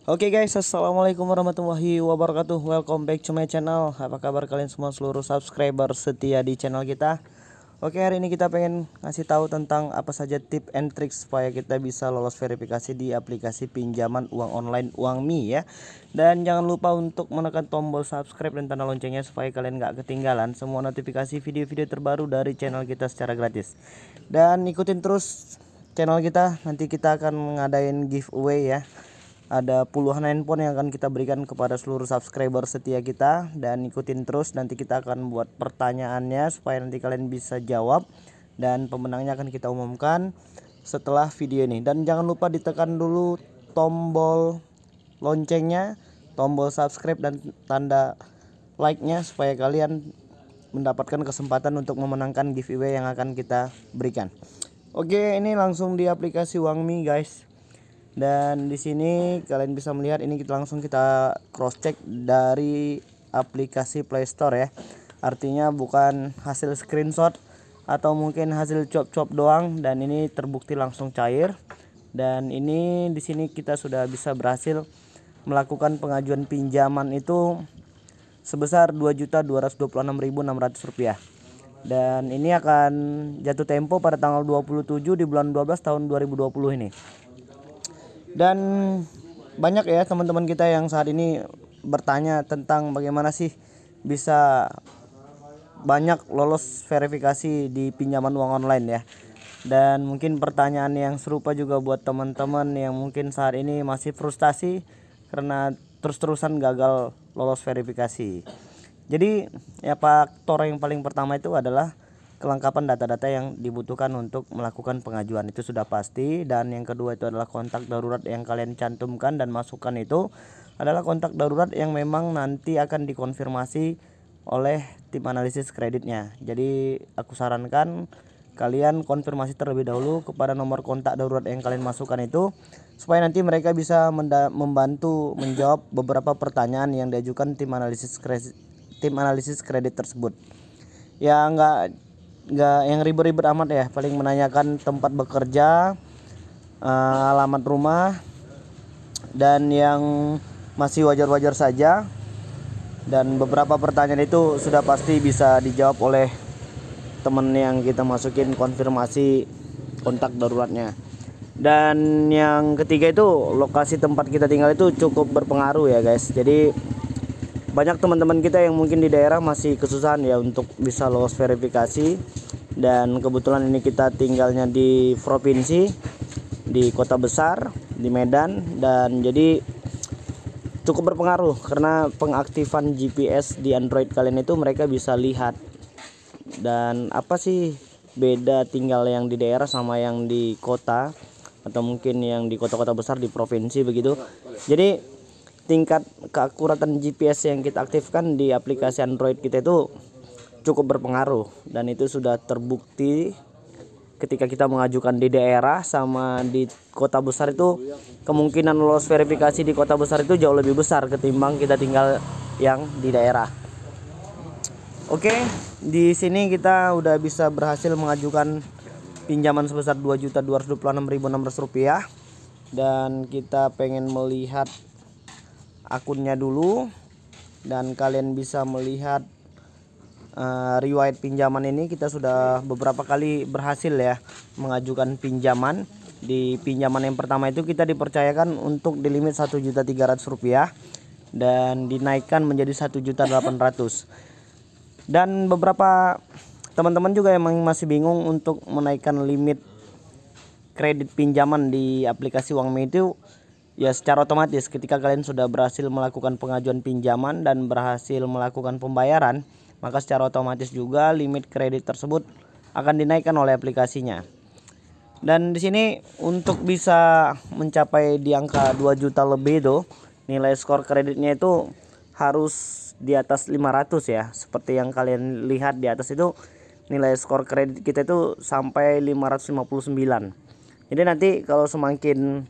Oke guys, assalamualaikum warahmatullahi wabarakatuh. Welcome back to my channel. Apa kabar kalian semua seluruh subscriber setia di channel kita? Oke, hari ini kita pengen ngasih tahu tentang apa saja tip and trick supaya kita bisa lolos verifikasi di aplikasi pinjaman uang online Uangmi ya. Dan jangan lupa untuk menekan tombol subscribe dan tanda loncengnya supaya kalian nggak ketinggalan semua notifikasi video-video terbaru dari channel kita secara gratis. Dan ikutin terus channel kita, nanti kita akan ngadain giveaway ya. Ada puluhan handphone yang akan kita berikan kepada seluruh subscriber setia kita. Dan ikutin terus, nanti kita akan buat pertanyaannya supaya nanti kalian bisa jawab. Dan pemenangnya akan kita umumkan setelah video ini. Dan jangan lupa ditekan dulu tombol loncengnya, tombol subscribe dan tanda like-nya supaya kalian mendapatkan kesempatan untuk memenangkan giveaway yang akan kita berikan. Oke, ini langsung di aplikasi Uangmi guys. Dan di sini kalian bisa melihat ini kita cross check dari aplikasi Play Store ya. Artinya bukan hasil screenshot atau mungkin hasil cop-cop doang, dan ini terbukti langsung cair. Dan ini di sini kita sudah bisa berhasil melakukan pengajuan pinjaman itu sebesar Rp2.226.600. Dan ini akan jatuh tempo pada tanggal 27 di bulan 12 tahun 2020 ini. Dan banyak ya teman-teman kita yang saat ini bertanya tentang bagaimana sih bisa banyak lolos verifikasi di pinjaman uang online ya. Dan mungkin pertanyaan yang serupa juga buat teman-teman yang mungkin saat ini masih frustasi karena terus-terusan gagal lolos verifikasi. Jadi ya, faktor yang paling pertama itu adalah kelengkapan data-data yang dibutuhkan untuk melakukan pengajuan, itu sudah pasti. Dan yang kedua itu adalah kontak darurat yang kalian cantumkan dan masukkan itu adalah kontak darurat yang memang nanti akan dikonfirmasi oleh tim analisis kreditnya. Jadi aku sarankan kalian konfirmasi terlebih dahulu kepada nomor kontak darurat yang kalian masukkan itu, supaya nanti mereka bisa membantu menjawab beberapa pertanyaan yang diajukan tim analisis kredit tersebut. Ya nggak yang ribet-ribet amat ya, paling menanyakan tempat bekerja, alamat rumah, dan yang masih wajar-wajar saja. Dan beberapa pertanyaan itu sudah pasti bisa dijawab oleh temen yang kita masukin konfirmasi kontak daruratnya. Dan yang ketiga itu lokasi tempat kita tinggal itu cukup berpengaruh ya guys. Jadi banyak teman-teman kita yang mungkin di daerah masih kesusahan ya untuk bisa lolos verifikasi. Dan kebetulan ini kita tinggalnya di provinsi, di kota besar, di Medan. Dan jadi cukup berpengaruh karena pengaktifan GPS di Android kalian itu mereka bisa lihat. Dan apa sih beda tinggal yang di daerah sama yang di kota, atau mungkin yang di kota-kota besar di provinsi begitu. Jadi tingkat keakuratan GPS yang kita aktifkan di aplikasi Android kita itu cukup berpengaruh. Dan itu sudah terbukti ketika kita mengajukan di daerah sama di kota besar itu, kemungkinan lolos verifikasi di kota besar itu jauh lebih besar ketimbang kita tinggal yang di daerah. Oke, di sini kita udah bisa berhasil mengajukan pinjaman sebesar Rp2.226.600. Dan kita pengen melihat akunnya dulu, dan kalian bisa melihat riwayat pinjaman ini. Kita sudah beberapa kali berhasil ya mengajukan pinjaman. Di pinjaman yang pertama itu kita dipercayakan untuk di limit Rp1.300.000 dan dinaikkan menjadi Rp1.800.000. Dan beberapa teman-teman juga yang masih bingung untuk menaikkan limit kredit pinjaman di aplikasi Uangmi itu, ya secara otomatis ketika kalian sudah berhasil melakukan pengajuan pinjaman dan berhasil melakukan pembayaran, maka secara otomatis juga limit kredit tersebut akan dinaikkan oleh aplikasinya. Dan di sini untuk bisa mencapai di angka 2 juta lebih itu, nilai skor kreditnya itu harus di atas 500 ya. Seperti yang kalian lihat di atas itu, nilai skor kredit kita itu sampai 559. Jadi nanti kalau semakin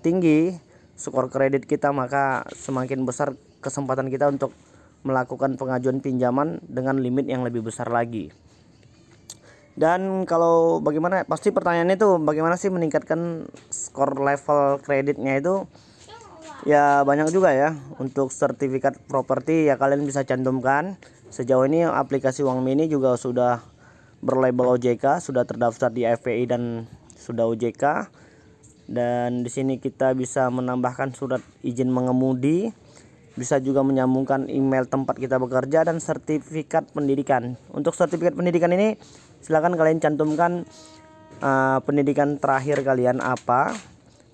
tinggi skor kredit kita, maka semakin besar kesempatan kita untuk melakukan pengajuan pinjaman dengan limit yang lebih besar lagi. Dan kalau bagaimana, pasti pertanyaannya itu bagaimana sih meningkatkan skor level kreditnya itu. Ya banyak juga ya. Untuk sertifikat properti ya kalian bisa cantumkan. Sejauh ini aplikasi Uang Mini juga sudah berlabel OJK, sudah terdaftar di FPI dan sudah OJK. Dan di sini kita bisa menambahkan surat izin mengemudi, bisa juga menyambungkan email tempat kita bekerja dan sertifikat pendidikan. Untuk sertifikat pendidikan ini silakan kalian cantumkan pendidikan terakhir kalian apa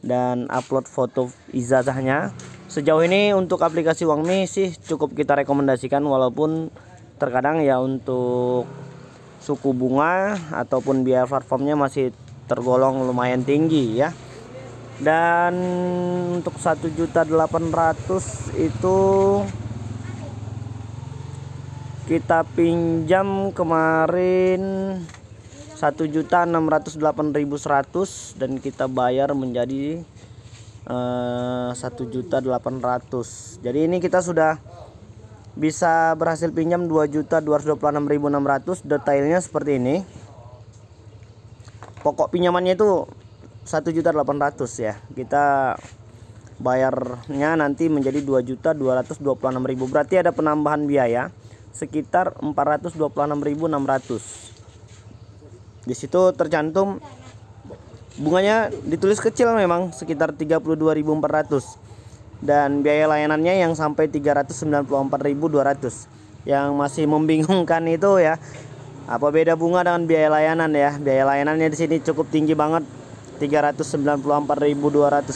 dan upload foto ijazahnya. Sejauh ini untuk aplikasi Uang Mini sih cukup kita rekomendasikan, walaupun terkadang ya untuk suku bunga ataupun biaya platformnya masih tergolong lumayan tinggi ya. Dan untuk 1.800.000 itu kita pinjam kemarin 1.608.100 dan kita bayar menjadi 1.800.000. Jadi ini kita sudah bisa berhasil pinjam 2.226.600. Detailnya seperti ini. Pokok pinjamannya itu 1.800.000 ya. Kita bayarnya nanti menjadi 2.226.000. Berarti ada penambahan biaya sekitar 426.600. Di situ tercantum bunganya ditulis kecil memang sekitar 32.400 dan biaya layanannya yang sampai 394.200. Yang masih membingungkan itu ya, apa beda bunga dengan biaya layanan ya. Biaya layanannya di sini cukup tinggi banget, Rp394.200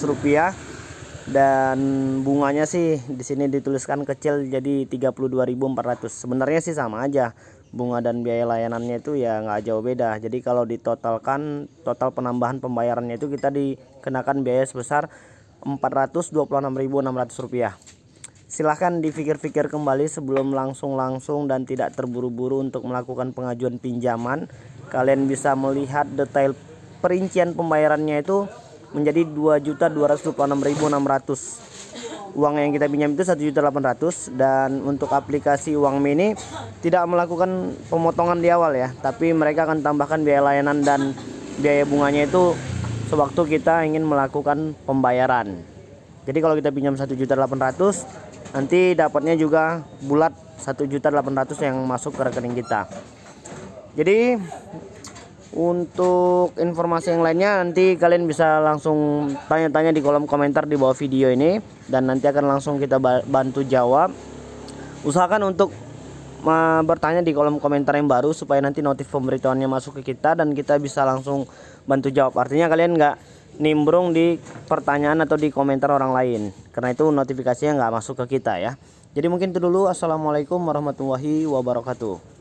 dan bunganya sih di sini dituliskan kecil jadi 32.400. Sebenarnya sih sama aja, bunga dan biaya layanannya itu ya nggak jauh beda. Jadi kalau ditotalkan total penambahan pembayarannya itu kita dikenakan biaya sebesar Rp426.600. Silahkan dipikir-pikir kembali sebelum langsung dan tidak terburu-buru untuk melakukan pengajuan pinjaman. Kalian bisa melihat detail perincian pembayarannya itu menjadi 2.226.600. Uang yang kita pinjam itu 1.800.000 dan untuk aplikasi Uang Mini tidak melakukan pemotongan di awal ya, tapi mereka akan tambahkan biaya layanan dan biaya bunganya itu sewaktu kita ingin melakukan pembayaran. Jadi kalau kita pinjam 1.800.000 nanti dapatnya juga bulat 1.800.000 yang masuk ke rekening kita. Jadi untuk informasi yang lainnya nanti kalian bisa langsung tanya-tanya di kolom komentar di bawah video ini dan nanti akan langsung kita bantu jawab. Usahakan untuk bertanya di kolom komentar yang baru supaya nanti notif pemberitahuannya masuk ke kita dan kita bisa langsung bantu jawab. Artinya kalian nggak nimbrung di pertanyaan atau di komentar orang lain, karena itu notifikasinya nggak masuk ke kita ya. Jadi mungkin itu dulu. Assalamualaikum warahmatullahi wabarakatuh.